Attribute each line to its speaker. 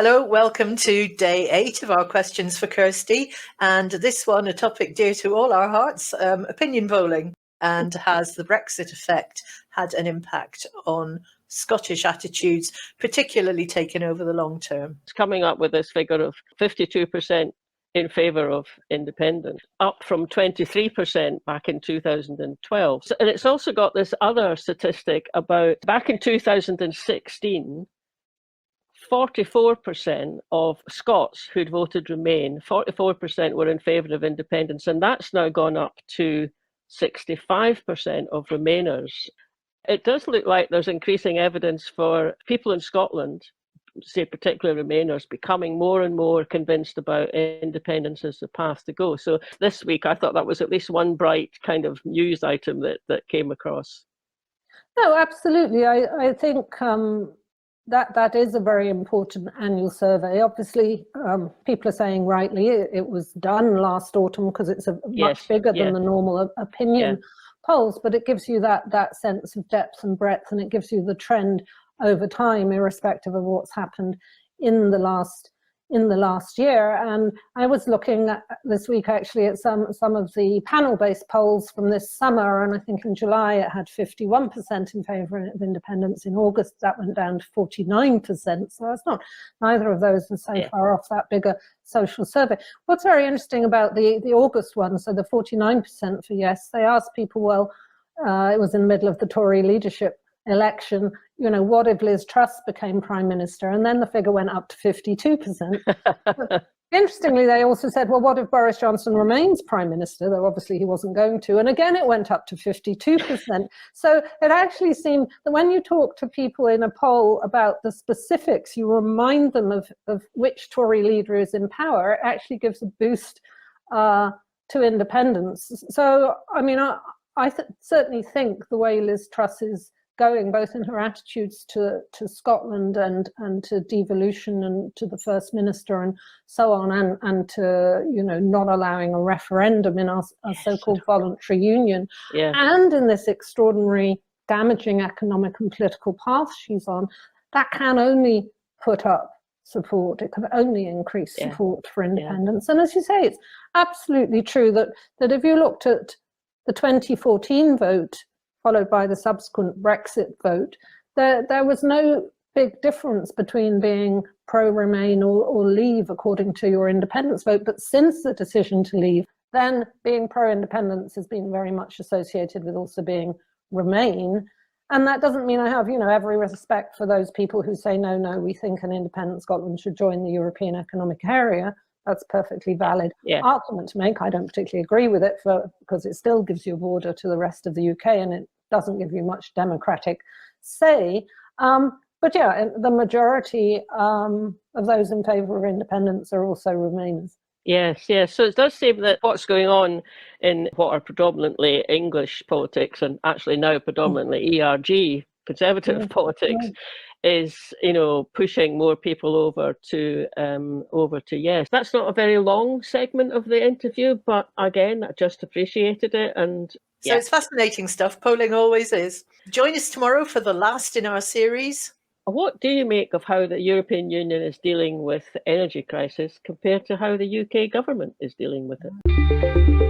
Speaker 1: Hello, welcome to day 8 of our questions for Kirsty. And this one, a topic dear to all our hearts, opinion polling. And has the Brexit effect had an impact on Scottish attitudes, particularly taken over the long term?
Speaker 2: It's coming up with this figure of 52% in favour of independence, up from 23% back in 2012. And it's also got this other statistic about back in 2016, 44% of Scots who'd voted Remain, 44% were in favour of independence, and that's now gone up to 65% of Remainers. It does look like there's increasing evidence for people in Scotland, say particularly Remainers, becoming more and more convinced about independence as the path to go. So this week I thought that was at least one bright kind of news item that came across.
Speaker 3: No, absolutely. I think that is a very important annual survey. Obviously, people are saying rightly it was done last autumn because it's much bigger than the normal opinion polls, but it gives you that sense of depth and breadth, and it gives you the trend over time, irrespective of what's happened in the last year. And I was looking at, this week actually, at some of the panel-based polls from this summer, and I think in July it had 51% in favour of independence. In August that went down to 49%, so that's not, neither of those are so far off that bigger social survey. What's very interesting about the August one, so the 49% for yes, they asked people, well, it was in the middle of the Tory leadership election, what if Liz Truss became Prime Minister? And then the figure went up to 52%. Interestingly, they also said, well, what if Boris Johnson remains Prime Minister? Though obviously he wasn't going to. And again, it went up to 52%. So it actually seemed that when you talk to people in a poll about the specifics, you remind them of which Tory leader is in power, it actually gives a boost to independence. So, I mean, I certainly think the way Liz Truss is going, both in her attitudes to Scotland and to devolution and to the First Minister and so on, and to not allowing a referendum in our so-called voluntary union, and in this extraordinary damaging economic and political path she's on, that can only put up support. It can only increase support for independence. And as you say, it's absolutely true that if you looked at the 2014 vote followed by the subsequent Brexit vote, there was no big difference between being pro-Remain or leave according to your independence vote. But since the decision to leave, then being pro-independence has been very much associated with also being Remain. And that doesn't mean I have, every respect for those people who say, no, we think an independent Scotland should join the European Economic Area. That's a perfectly valid argument to make. I don't particularly agree with it because it still gives you a border to the rest of the UK and it doesn't give you much democratic say. But the majority of those in favour of independence are also Remainers.
Speaker 2: Yes. So it does seem that what's going on in what are predominantly English politics, and actually now predominantly ERG, Conservative politics, is pushing more people over to yes. That's not a very long segment of the interview, but again, I just appreciated it. And
Speaker 1: so it's fascinating stuff. Polling always is. Join us tomorrow for the last in our series.
Speaker 2: What do you make of how the European Union is dealing with the energy crisis compared to how the UK government is dealing with it?